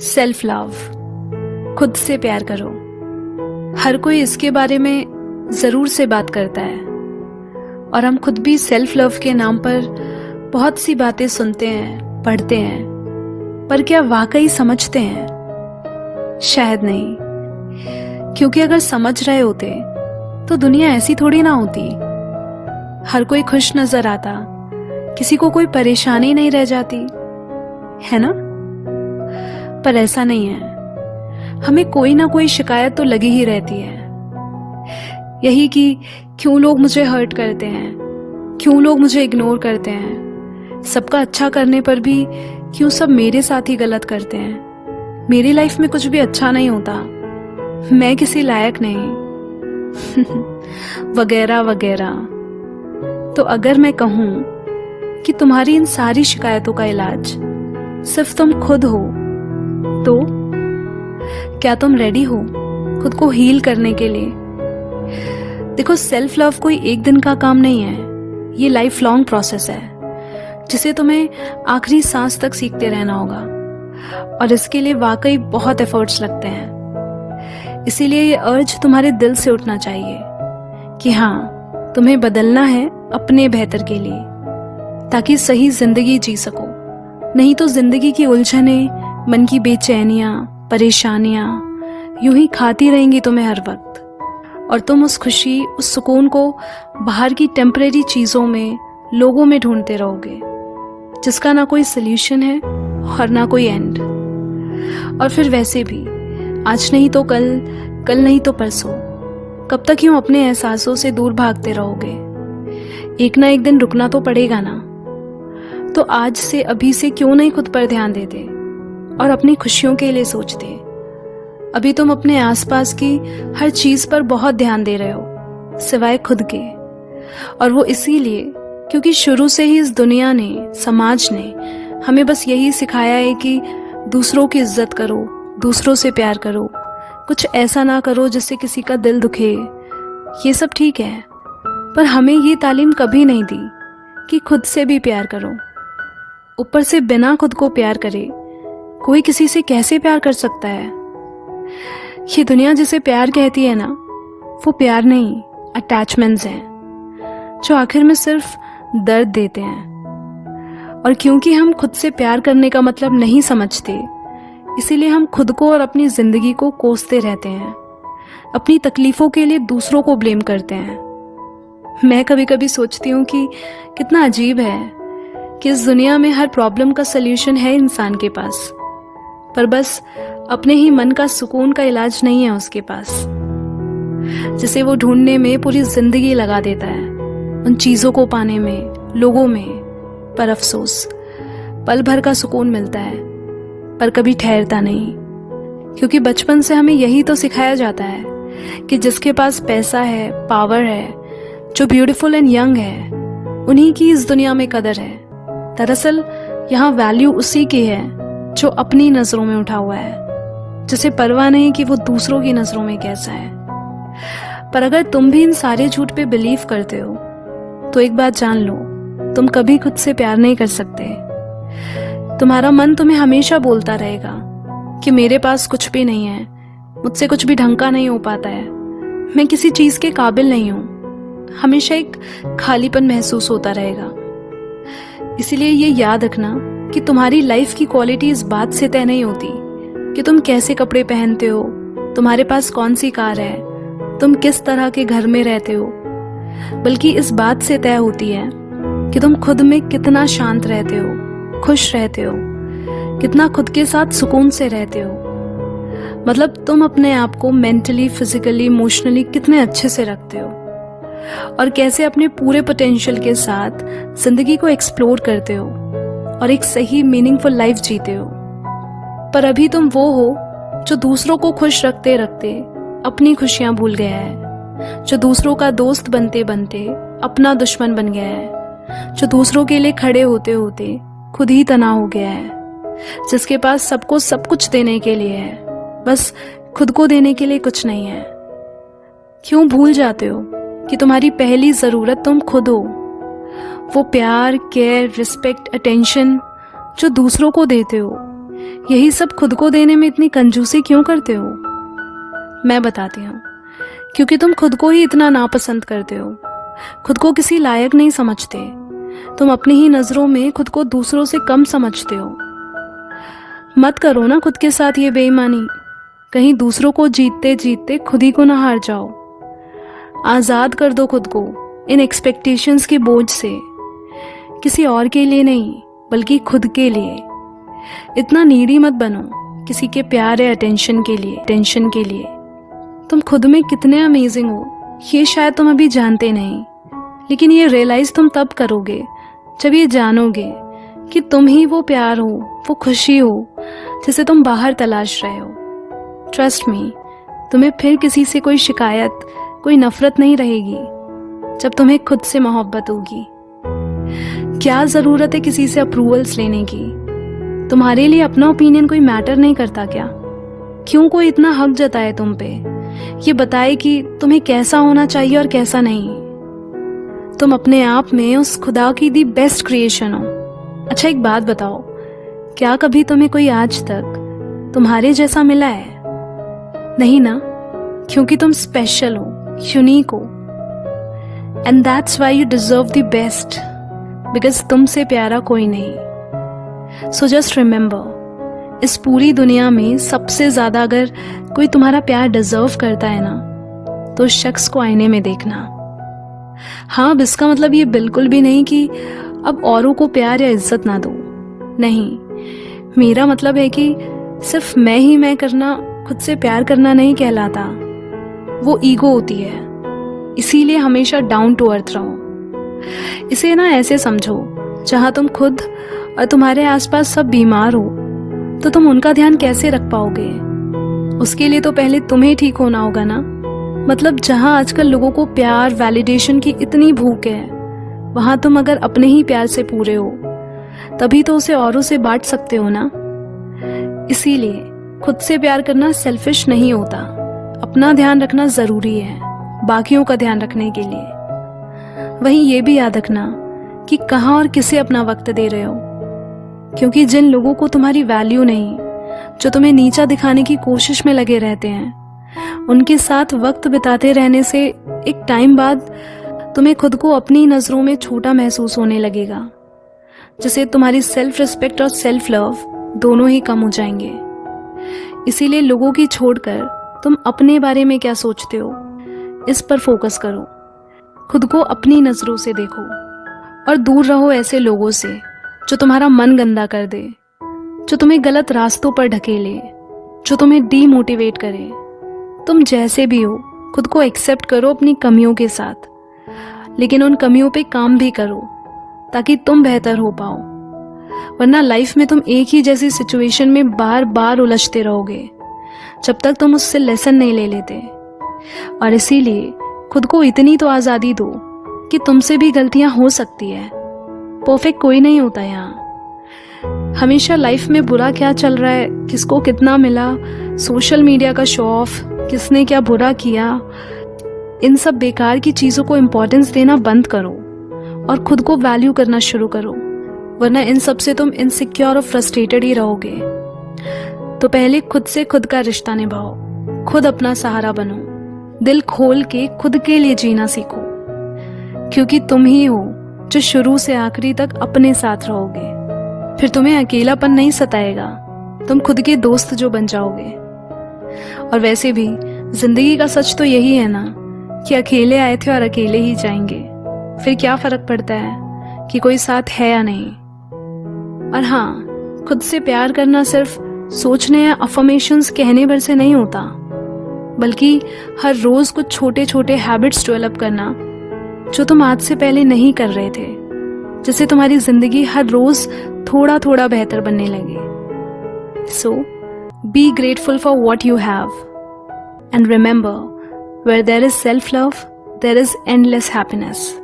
Self love, खुद से प्यार करो। हर कोई इसके बारे में ज़रूर से बात करता है और हम खुद भी सेल्फ लव के नाम पर बहुत सी बातें सुनते हैं, पढ़ते हैं, पर क्या वाकई समझते हैं? शायद नहीं, क्योंकि अगर समझ रहे होते तो दुनिया ऐसी थोड़ी ना होती। हर कोई खुश नजर आता, किसी को कोई परेशानी नहीं रह जाती, है ना? पर ऐसा नहीं है। हमें कोई ना कोई शिकायत तो लगी ही रहती है, यही कि क्यों लोग मुझे हर्ट करते हैं, क्यों लोग मुझे इग्नोर करते हैं, सबका अच्छा करने पर भी क्यों सब मेरे साथ ही गलत करते हैं, मेरी लाइफ में कुछ भी अच्छा नहीं होता, मैं किसी लायक नहीं वगैरह वगैरह। तो अगर मैं कहूं कि तुम्हारी इन सारी शिकायतों का इलाज सिर्फ तुम खुद हो, तो क्या तुम रेडी हो खुद को हील करने के लिए? देखो, सेल्फ लव कोई एक दिन का काम नहीं है, ये लाइफ लॉन्ग प्रोसेस है जिसे तुम्हें आखिरी सांस तक सीखते रहना होगा, और इसके लिए वाकई बहुत एफर्ट्स लगते हैं। इसीलिए ये अर्ज तुम्हारे दिल से उठना चाहिए कि हाँ, तुम्हें बदलना है अपने बेहतर के लिए, ताकि सही जिंदगी जी सको। नहीं तो जिंदगी की उलझने, मन की बेचैनियां, परेशानियां यूं ही खाती रहेंगी तुम्हें हर वक्त, और तुम उस खुशी, उस सुकून को बाहर की टेम्परेरी चीजों में, लोगों में ढूंढते रहोगे, जिसका ना कोई सोल्यूशन है और ना कोई एंड। और फिर वैसे भी आज नहीं तो कल, कल नहीं तो परसों, कब तक यूं अपने एहसासों से दूर भागते रहोगे? एक ना एक दिन रुकना तो पड़ेगा ना। तो आज से, अभी से क्यों नहीं खुद पर ध्यान देते और अपनी खुशियों के लिए सोचते? अभी तुम अपने आसपास की हर चीज पर बहुत ध्यान दे रहे हो सिवाय खुद के, और वो इसीलिए क्योंकि शुरू से ही इस दुनिया ने, समाज ने हमें बस यही सिखाया है कि दूसरों की इज्जत करो, दूसरों से प्यार करो, कुछ ऐसा ना करो जिससे किसी का दिल दुखे। ये सब ठीक है, पर हमें ये तालीम कभी नहीं दी कि खुद से भी प्यार करो। ऊपर से बिना खुद को प्यार करे कोई किसी से कैसे प्यार कर सकता है? ये दुनिया जिसे प्यार कहती है ना, वो प्यार नहीं, अटैचमेंट्स हैं जो आखिर में सिर्फ दर्द देते हैं। और क्योंकि हम खुद से प्यार करने का मतलब नहीं समझते, इसीलिए हम खुद को और अपनी जिंदगी को कोसते रहते हैं, अपनी तकलीफों के लिए दूसरों को ब्लेम करते हैं। मैं कभी कभी सोचती हूँ कि कितना अजीब है कि इस दुनिया में हर प्रॉब्लम का सल्यूशन है इंसान के पास, पर बस अपने ही मन का सुकून का इलाज नहीं है उसके पास, जिसे वो ढूंढने में पूरी जिंदगी लगा देता है, उन चीजों को पाने में, लोगों में। पर अफसोस, पल भर का सुकून मिलता है पर कभी ठहरता नहीं, क्योंकि बचपन से हमें यही तो सिखाया जाता है कि जिसके पास पैसा है, पावर है, जो ब्यूटीफुल एंड यंग है, उन्हीं की इस दुनिया में कदर है। दरअसल यहाँ वैल्यू उसी की है जो अपनी नजरों में उठा हुआ है, जिसे परवाह नहीं कि वो दूसरों की नजरों में कैसा है। पर अगर तुम भी इन सारे झूठ पे बिलीव करते हो, तो एक बात जान लो, तुम कभी खुद से प्यार नहीं कर सकते। तुम्हारा मन तुम्हें हमेशा बोलता रहेगा कि मेरे पास कुछ भी नहीं है, मुझसे कुछ भी ढंग का नहीं हो पाता है, मैं किसी चीज के काबिल नहीं हूं। हमेशा एक खालीपन महसूस होता रहेगा। इसीलिए ये याद रखना कि तुम्हारी लाइफ की क्वालिटी इस बात से तय नहीं होती कि तुम कैसे कपड़े पहनते हो, तुम्हारे पास कौन सी कार है, तुम किस तरह के घर में रहते हो, बल्कि इस बात से तय होती है कि तुम खुद में कितना शांत रहते हो, खुश रहते हो, कितना खुद के साथ सुकून से रहते हो। मतलब तुम अपने आप को मेंटली, फिजिकली, इमोशनली कितने अच्छे से रखते हो, और कैसे अपने पूरे पोटेंशियल के साथ जिंदगी को एक्सप्लोर करते हो और एक सही मीनिंगफुल लाइफ जीते हो। पर अभी तुम वो हो जो दूसरों को खुश रखते रखते अपनी खुशियां भूल गया है, जो दूसरों का दोस्त बनते बनते अपना दुश्मन बन गया है, जो दूसरों के लिए खड़े होते होते खुद ही तना हो गया है, जिसके पास सबको सब कुछ देने के लिए है, बस खुद को देने के लिए कुछ नहीं है। क्यों भूल जाते हो कि तुम्हारी पहली जरूरत तुम खुद हो? वो प्यार, केयर, रिस्पेक्ट, अटेंशन जो दूसरों को देते हो, यही सब खुद को देने में इतनी कंजूसी क्यों करते हो? मैं बताती हूँ। क्योंकि तुम खुद को ही इतना नापसंद करते हो, खुद को किसी लायक नहीं समझते। तुम अपनी ही नजरों में खुद को दूसरों से कम समझते हो। मत करो ना खुद के साथ ये बेईमानी, कहीं दूसरों को जीतते जीतते खुद ही को ना हार जाओ। आजाद कर दो खुद को इन एक्सपेक्टेशंस के बोझ से, किसी और के लिए नहीं बल्कि खुद के लिए। इतना नीडी मत बनो किसी के प्यार या टेंशन के लिए। तुम खुद में कितने अमेजिंग हो ये शायद तुम अभी जानते नहीं, लेकिन ये रियलाइज तुम तब करोगे जब ये जानोगे कि तुम ही वो प्यार हो, वो खुशी हो जिसे तुम बाहर तलाश रहे हो। ट्रस्ट मी, तुम्हें फिर किसी से कोई शिकायत, कोई नफरत नहीं रहेगी जब तुम्हें खुद से मोहब्बत होगी। क्या जरूरत है किसी से अप्रूवल्स लेने की? तुम्हारे लिए अपना ओपिनियन कोई मैटर नहीं करता क्या? क्यों कोई इतना हक जताए तुम पे, ये बताए कि तुम्हें कैसा होना चाहिए और कैसा नहीं? तुम अपने आप में उस खुदा की दी बेस्ट क्रिएशन हो। अच्छा एक बात बताओ, क्या कभी तुम्हें कोई आज तक तुम्हारे जैसा मिला है? नहीं ना, क्योंकि तुम स्पेशल हो, यूनिक हो, and that's why you deserve the best, because तुमसे प्यारा कोई नहीं। सो जस्ट रिमेंबर, इस पूरी दुनिया में सबसे ज्यादा अगर कोई तुम्हारा प्यार डिजर्व करता है ना, तो उस शख्स को आईने में देखना। हाँ, अब इसका मतलब ये बिल्कुल भी नहीं कि अब औरों को प्यार या इज्जत ना दो, नहीं। मेरा मतलब है कि सिर्फ मैं ही मैं करना खुद से प्यार करना नहीं कहलाता, वो ईगो होती है। इसीलिए हमेशा डाउन टू अर्थ रहो। इसे ना ऐसे समझो, जहां तुम खुद और तुम्हारे आसपास सब बीमार हो तो तुम उनका ध्यान कैसे रख पाओगे? उसके लिए तो पहले तुम्हें ठीक होना होगा ना। मतलब जहां आजकल लोगों को प्यार, वैलिडेशन की इतनी भूख है, वहां तुम अगर अपने ही प्यार से पूरे हो तभी तो उसे औरों से बांट सकते हो ना। इसीलिए खुद से प्यार करना सेल्फिश नहीं होता। अपना ध्यान रखना जरूरी है बाकियों का ध्यान रखने के लिए। वहीं ये भी याद रखना कि कहाँ और किसे अपना वक्त दे रहे हो, क्योंकि जिन लोगों को तुम्हारी वैल्यू नहीं, जो तुम्हें नीचा दिखाने की कोशिश में लगे रहते हैं, उनके साथ वक्त बिताते रहने से एक टाइम बाद तुम्हें खुद को अपनी नजरों में छोटा महसूस होने लगेगा, जिससे तुम्हारी सेल्फ रिस्पेक्ट और सेल्फ लव दोनों ही कम हो जाएंगे। इसीलिए लोगों की छोड़कर तुम अपने बारे में क्या सोचते हो, इस पर फोकस करो। खुद को अपनी नजरों से देखो और दूर रहो ऐसे लोगों से जो तुम्हारा मन गंदा कर दे, जो तुम्हें गलत रास्तों पर ढकेले, जो तुम्हें डीमोटिवेट करे। तुम जैसे भी हो खुद को एक्सेप्ट करो अपनी कमियों के साथ, लेकिन उन कमियों पे काम भी करो ताकि तुम बेहतर हो पाओ। वरना लाइफ में तुम एक ही जैसी सिचुएशन में बार बार उलझते रहोगे जब तक तुम उससे लेसन नहीं ले लेते। और इसीलिए खुद को इतनी तो आज़ादी दो कि तुमसे भी गलतियां हो सकती है। परफेक्ट कोई नहीं होता यहाँ। हमेशा लाइफ में बुरा क्या चल रहा है, किसको कितना मिला, सोशल मीडिया का शो ऑफ, किसने क्या बुरा किया, इन सब बेकार की चीज़ों को इम्पोर्टेंस देना बंद करो और खुद को वैल्यू करना शुरू करो। वरना इन सब से तुम इनसिक्योर और फ्रस्ट्रेटेड ही रहोगे। तो पहले खुद से खुद का रिश्ता निभाओ, खुद अपना सहारा बनो, दिल खोल के खुद के लिए जीना सीखो, क्योंकि तुम ही हो जो शुरू से आखिरी तक अपने साथ रहोगे। फिर तुम्हें अकेलापन नहीं सताएगा, तुम खुद के दोस्त जो बन जाओगे। और वैसे भी जिंदगी का सच तो यही है ना कि अकेले आए थे और अकेले ही जाएंगे। फिर क्या फर्क पड़ता है कि कोई साथ है या नहीं। और हाँ, खुद से प्यार करना सिर्फ सोचने या अफर्मेशंस कहने भर से नहीं होता, बल्कि हर रोज कुछ छोटे छोटे हैबिट्स डेवलप करना जो तुम आज से पहले नहीं कर रहे थे, जिससे तुम्हारी जिंदगी हर रोज थोड़ा थोड़ा बेहतर बनने लगे। So be grateful for what you have and remember, where there is self love there is endless happiness.